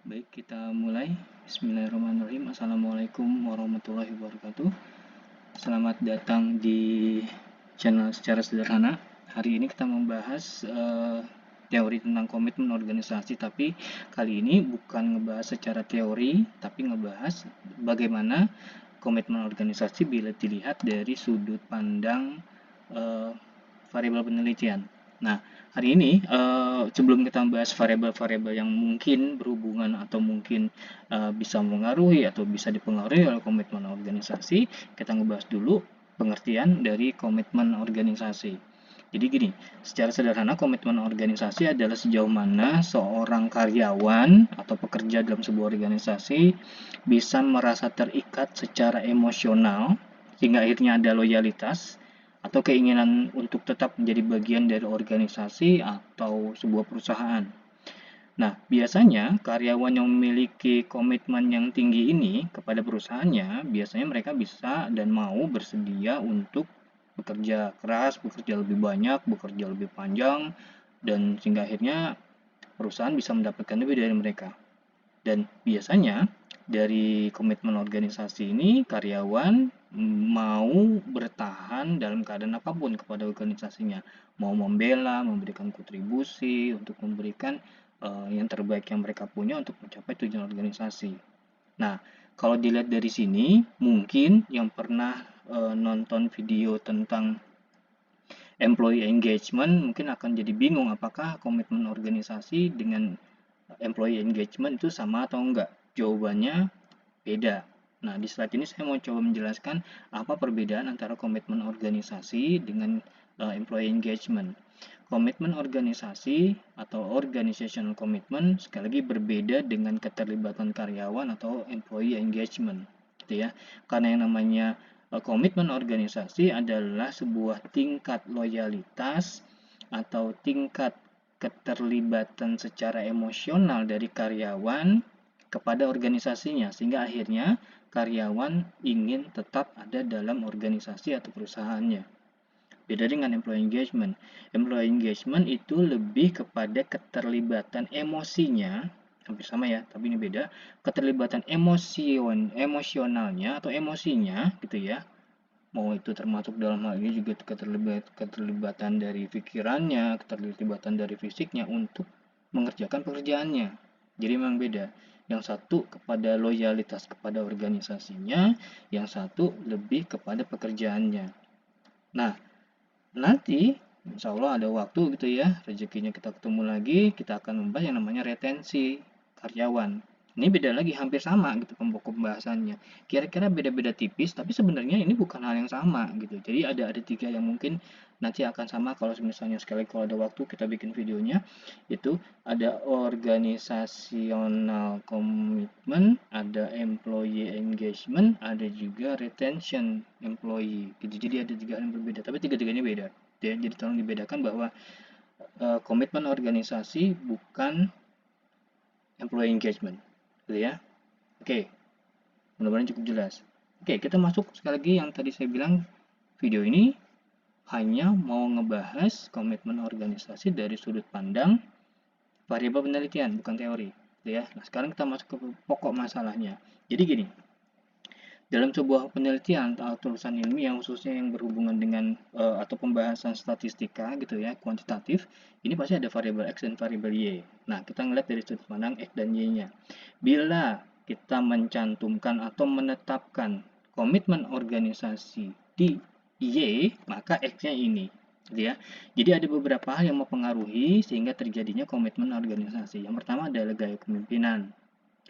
Baik, kita mulai. Bismillahirrahmanirrahim. Assalamualaikum warahmatullahi wabarakatuh. Selamat datang di channel Secara Sederhana. Hari ini kita membahas teori tentang komitmen organisasi, tapi kali ini bukan ngebahas secara teori, tapi ngebahas bagaimana komitmen organisasi bila dilihat dari sudut pandang variabel penelitian. Nah, hari ini sebelum kita membahas variabel-variabel yang mungkin berhubungan atau mungkin bisa mempengaruhi atau bisa dipengaruhi oleh komitmen organisasi, kita ngebahas dulu pengertian dari komitmen organisasi. Jadi gini, secara sederhana komitmen organisasi adalah sejauh mana seorang karyawan atau pekerja dalam sebuah organisasi bisa merasa terikat secara emosional sehingga akhirnya ada loyalitas atau keinginan untuk tetap menjadi bagian dari organisasi atau sebuah perusahaan. Nah, biasanya karyawan yang memiliki komitmen yang tinggi ini kepada perusahaannya, biasanya mereka bisa dan mau bersedia untuk bekerja keras, bekerja lebih banyak, bekerja lebih panjang, dan sehingga akhirnya perusahaan bisa mendapatkan lebih dari mereka. Dan biasanya dari komitmen organisasi ini karyawan mau bertahan dalam keadaan apapun kepada organisasinya, mau membela, memberikan kontribusi untuk memberikan yang terbaik yang mereka punya untuk mencapai tujuan organisasi. Nah, kalau dilihat dari sini, mungkin yang pernah nonton video tentang employee engagement mungkin akan jadi bingung apakah komitmen organisasi dengan employee engagement itu sama atau enggak. Jawabannya beda. Nah, di slide ini saya mau coba menjelaskan apa perbedaan antara komitmen organisasi dengan employee engagement. Komitmen organisasi atau organizational commitment sekali lagi berbeda dengan keterlibatan karyawan atau employee engagement, gitu ya. Karena yang namanya komitmen organisasi adalah sebuah tingkat loyalitas atau tingkat keterlibatan secara emosional dari karyawan kepada organisasinya, sehingga akhirnya karyawan ingin tetap ada dalam organisasi atau perusahaannya. Beda dengan employee engagement. Employee engagement itu lebih kepada keterlibatan emosinya, hampir sama ya, tapi ini beda. Keterlibatan emosionalnya atau emosinya gitu ya. Mau itu termasuk dalam hal ini juga keterlibatan dari pikirannya, keterlibatan dari fisiknya untuk mengerjakan pekerjaannya. Jadi memang beda. Yang satu kepada loyalitas kepada organisasinya, yang satu lebih kepada pekerjaannya. Nah, nanti insya Allah ada waktu gitu ya, rezekinya kita ketemu lagi, kita akan membahas yang namanya retensi karyawan. Ini beda lagi, hampir sama gitu pokok pembahasannya. Kira-kira beda-beda tipis, tapi sebenarnya ini bukan hal yang sama gitu. Jadi ada tiga yang mungkin nanti akan sama kalau misalnya sekali kalau ada waktu kita bikin videonya. Itu ada organizational commitment, ada employee engagement, ada juga retention employee gitu. Jadi ada tiga yang berbeda, tapi tiga-tiganya beda. Jadi tolong dibedakan bahwa komitmen organisasi bukan employee engagement gitu ya. Oke, mudah-mudahan cukup jelas. Oke, kita masuk sekali lagi yang tadi saya bilang, video ini hanya mau ngebahas komitmen organisasi dari sudut pandang variabel penelitian, bukan teori gitu ya. Nah, sekarang kita masuk ke pokok masalahnya. Jadi gini, dalam sebuah penelitian atau tulisan ilmiah khususnya yang berhubungan dengan atau pembahasan statistika gitu ya, kuantitatif, ini pasti ada variabel X dan variabel Y. Nah, kita ngeliat dari sudut pandang X dan Y-nya. Bila kita mencantumkan atau menetapkan komitmen organisasi di Y, maka X-nya ini gitu ya. Jadi ada beberapa hal yang mempengaruhi sehingga terjadinya komitmen organisasi. Yang pertama adalah gaya kepemimpinan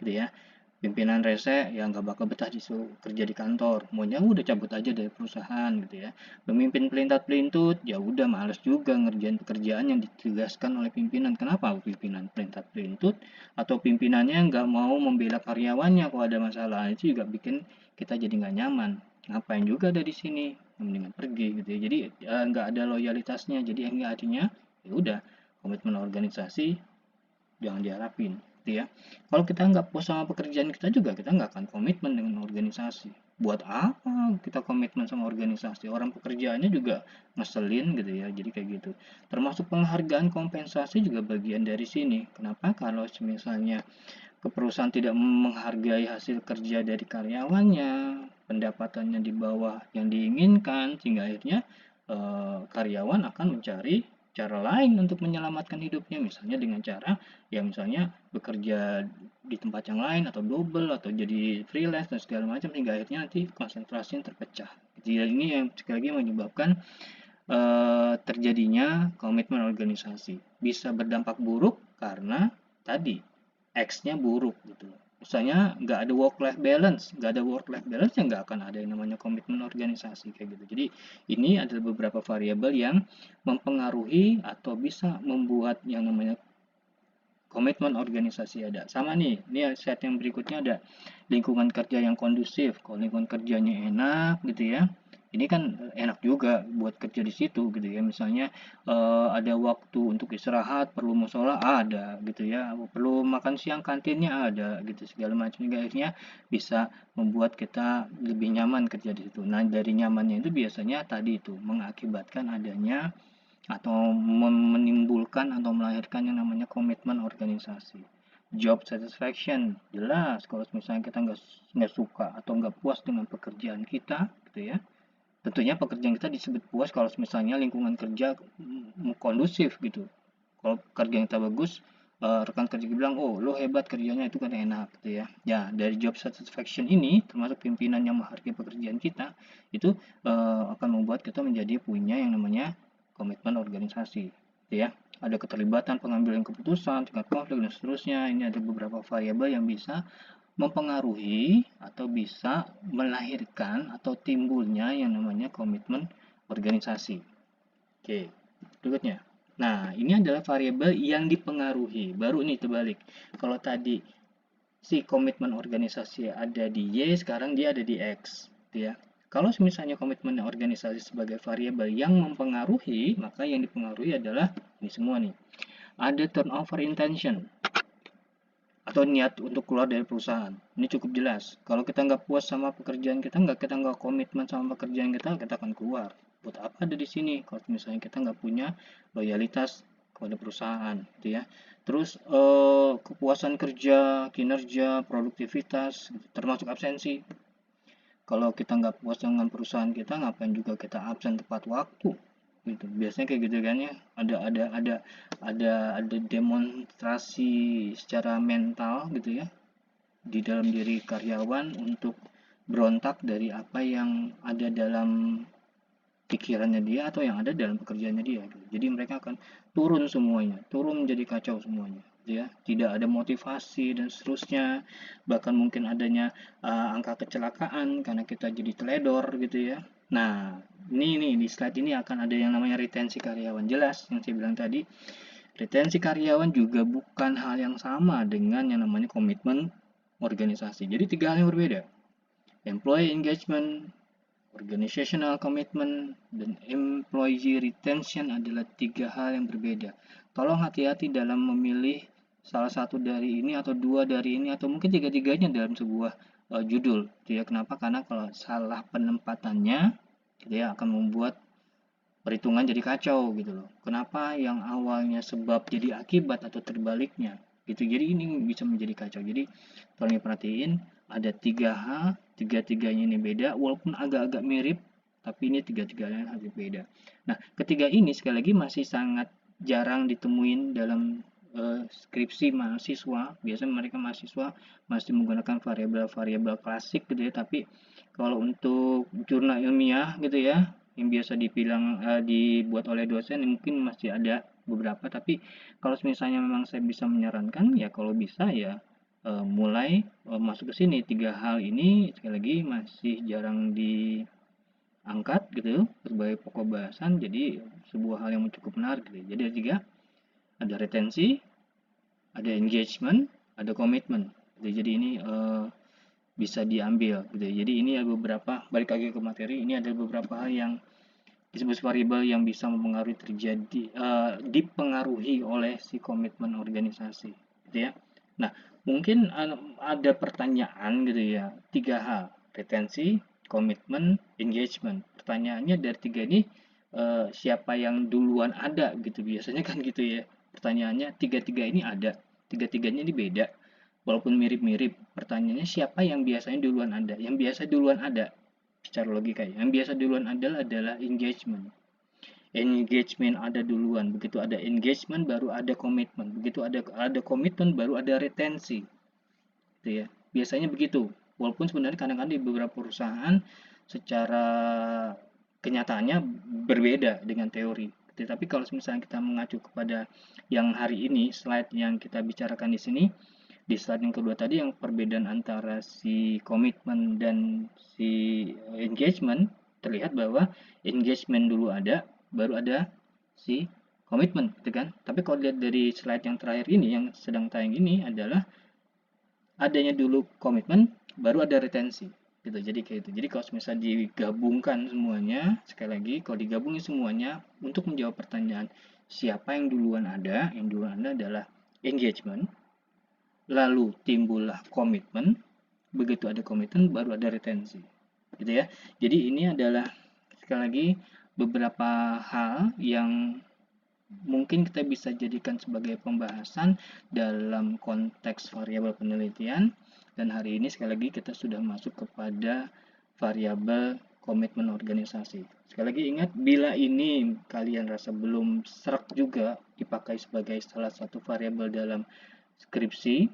gitu ya. Pimpinan rese yang gak bakal betah disuruh kerja di kantor, maunya udah cabut aja dari perusahaan gitu ya. Pemimpin pelintat-pelintut, ya udah males juga ngerjain pekerjaan yang ditugaskan oleh pimpinan. Kenapa pimpinan pelintat-pelintut atau pimpinannya nggak mau membela karyawannya kalau ada masalah, itu juga bikin kita jadi nggak nyaman. Ngapain juga ada di sini, mendingan pergi gitu ya. Jadi nggak ada loyalitasnya, jadi enggak artinya ya udah komitmen organisasi jangan diharapin gitu ya. Kalau kita nggak puas sama pekerjaan kita juga, kita nggak akan komitmen dengan organisasi. Buat apa kita komitmen sama organisasi? Orang pekerjaannya juga ngeselin gitu ya, jadi kayak gitu. Termasuk penghargaan kompensasi juga bagian dari sini. Kenapa? Kalau misalnya perusahaan tidak menghargai hasil kerja dari karyawannya, pendapatannya di bawah yang diinginkan, sehingga akhirnya karyawan akan mencari cara lain untuk menyelamatkan hidupnya, misalnya dengan cara ya misalnya bekerja di tempat yang lain atau double atau jadi freelance dan segala macam, sehingga akhirnya nanti konsentrasinya terpecah. Jadi ini yang sekali lagi menyebabkan terjadinya komitmen organisasi. Bisa berdampak buruk karena tadi X-nya buruk gitu. Misalnya nggak ada work-life balance, ya nggak akan ada yang namanya komitmen organisasi kayak gitu. Jadi ini adalah beberapa variabel yang mempengaruhi atau bisa membuat yang namanya komitmen organisasi ada. Sama nih, ini set yang berikutnya ada lingkungan kerja yang kondusif. Kalau lingkungan kerjanya enak gitu ya, ini kan enak juga buat kerja di situ gitu ya. Misalnya ada waktu untuk istirahat, perlu musola ada gitu ya, perlu makan siang kantinnya ada gitu, segala macam. Akhirnya bisa membuat kita lebih nyaman kerja di situ. Nah, dari nyamannya itu biasanya tadi itu mengakibatkan adanya atau menimbulkan atau melahirkan yang namanya komitmen organisasi. Job satisfaction, jelas kalau misalnya kita nggak suka atau nggak puas dengan pekerjaan kita gitu ya, tentunya pekerjaan kita disebut puas kalau misalnya lingkungan kerja kondusif gitu. Kalau pekerjaan kita bagus, rekan kerja bilang, oh lo hebat kerjanya, itu kan enak gitu ya. Ya, dari job satisfaction ini termasuk pimpinan yang menghargai pekerjaan kita itu akan membuat kita menjadi punya yang namanya komitmen organisasi gitu ya. Ada keterlibatan pengambilan keputusan, tingkat konflik dan seterusnya. Ini ada beberapa variabel yang bisa mempengaruhi atau bisa melahirkan atau timbulnya yang namanya komitmen organisasi. Oke, berikutnya. Nah, ini adalah variabel yang dipengaruhi. Baru nih terbalik. Kalau tadi si komitmen organisasi ada di Y, sekarang dia ada di X, gitu ya. Kalau misalnya komitmen organisasi sebagai variabel yang mempengaruhi, maka yang dipengaruhi adalah ini semua nih. Ada turnover intention atau niat untuk keluar dari perusahaan. Ini cukup jelas. Kalau kita nggak puas sama pekerjaan kita nggak komitmen sama pekerjaan kita akan keluar. Buat apa ada di sini? Kalau misalnya kita nggak punya loyalitas kepada perusahaan, gitu ya. Terus kepuasan kerja, kinerja, produktivitas, termasuk absensi. Kalau kita nggak puas dengan perusahaan kita, ngapain juga kita absen tepat waktu? Gitu. Biasanya kayak gitu kan ya. Ada demonstrasi secara mental gitu ya di dalam diri karyawan untuk berontak dari apa yang ada dalam pikirannya dia atau yang ada dalam pekerjaannya dia gitu. Jadi mereka akan turun semuanya, turun menjadi kacau semuanya gitu ya. Tidak ada motivasi dan seterusnya. Bahkan mungkin adanya angka kecelakaan karena kita jadi teledor gitu ya. Nah, ini nih di slide ini akan ada yang namanya retensi karyawan. Jelas yang saya bilang tadi, retensi karyawan juga bukan hal yang sama dengan yang namanya komitmen organisasi. Jadi tiga hal yang berbeda. Employee engagement, organizational commitment, dan employee retention adalah tiga hal yang berbeda. Tolong hati-hati dalam memilih salah satu dari ini atau dua dari ini atau mungkin tiga-tiganya dalam sebuah judul. Ya, kenapa? Karena kalau salah penempatannya, gitu ya, akan membuat perhitungan jadi kacau gitu loh. Kenapa yang awalnya sebab jadi akibat atau terbaliknya gitu. Jadi ini bisa menjadi kacau. Jadi tolong diperhatiin, ada tiga hal, tiga-tiganya ini beda walaupun agak-agak mirip, tapi ini tiga-tiganya harus beda. Nah, ketiga ini sekali lagi masih sangat jarang ditemuin dalam skripsi mahasiswa. Biasanya mereka mahasiswa masih menggunakan variabel-variabel klasik gitu ya, tapi kalau untuk jurnal ilmiah gitu ya yang biasa dibuat oleh dosen mungkin masih ada beberapa, tapi kalau misalnya memang saya bisa menyarankan ya kalau bisa ya mulai masuk ke sini. Tiga hal ini sekali lagi masih jarang diangkat gitu sebagai pokok bahasan, jadi sebuah hal yang cukup menarik gitu. Jadi ada tiga, ada retensi, ada engagement, ada komitmen gitu. Jadi ini bisa diambil gitu. Jadi ini ada beberapa, balik lagi ke materi, ini ada beberapa hal yang disebut variabel yang bisa mempengaruhi dipengaruhi oleh si komitmen organisasi gitu ya. Nah, mungkin ada pertanyaan gitu ya, tiga hal, retensi, komitmen, engagement. Pertanyaannya dari tiga ini siapa yang duluan ada gitu, biasanya kan gitu ya. Pertanyaannya tiga-tiga ini ada, tiga-tiganya ini beda. walaupun mirip-mirip, pertanyaannya siapa yang biasanya duluan ada? Yang biasa duluan ada secara logika ya. Yang biasa duluan adalah engagement. Engagement ada duluan, begitu ada engagement baru ada komitmen, begitu ada komitmen baru ada retensi, gitu ya. Biasanya begitu. Walaupun sebenarnya kadang-kadang di beberapa perusahaan secara kenyataannya berbeda dengan teori. Tetapi kalau misalnya kita mengacu kepada yang hari ini, slide yang kita bicarakan di sini, di slide yang kedua tadi yang perbedaan antara si komitmen dan si engagement, terlihat bahwa engagement dulu ada, baru ada si komitmen, gitu kan. Tapi kalau lihat dari slide yang terakhir ini, yang sedang tayang ini adalah adanya dulu komitmen, baru ada retensi. Gitu. Jadi kayak itu. Jadi kalau misalnya digabungkan semuanya, sekali lagi, kalau digabungin semuanya untuk menjawab pertanyaan siapa yang duluan ada, yang duluan ada adalah engagement, lalu timbullah komitmen, begitu ada komitmen baru ada retensi, gitu ya. Jadi ini adalah sekali lagi beberapa hal yang mungkin kita bisa jadikan sebagai pembahasan dalam konteks variabel penelitian, dan hari ini sekali lagi kita sudah masuk kepada variabel komitmen organisasi. Sekali lagi ingat, bila ini kalian rasa belum serak juga dipakai sebagai salah satu variabel dalam skripsi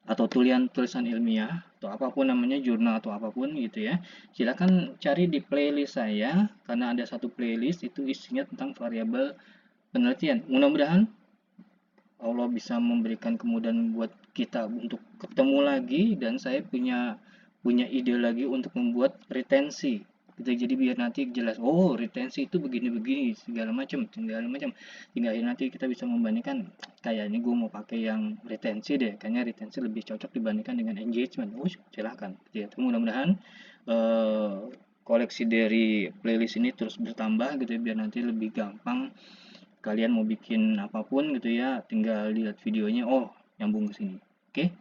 atau tulisan ilmiah atau apapun namanya, jurnal atau apapun gitu ya, silakan cari di playlist saya karena ada satu playlist itu isinya tentang variabel penelitian. Mudah-mudahan Allah bisa memberikan kemudahan buat kita untuk ketemu lagi, dan saya punya ide lagi untuk membuat retensi gitu. Jadi biar nanti jelas, oh retensi itu begini-begini segala macam, tinggal nanti kita bisa membandingkan, kayaknya gue mau pakai yang retensi deh, kayaknya retensi lebih cocok dibandingkan dengan engagement. Silahkan gitu ya. Mudah-mudahan koleksi dari playlist ini terus bertambah gitu ya, biar nanti lebih gampang kalian mau bikin apapun gitu ya, tinggal lihat videonya, oh nyambung ke sini. Oke,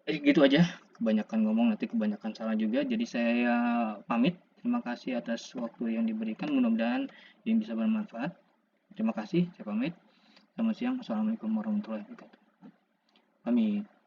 gitu aja. Kebanyakan ngomong nanti kebanyakan salah juga, jadi saya pamit. Terima kasih atas waktu yang diberikan, mudah-mudahan ini bisa bermanfaat. Terima kasih, saya pamit. Selamat siang, assalamualaikum warahmatullahi wabarakatuh. Pamit.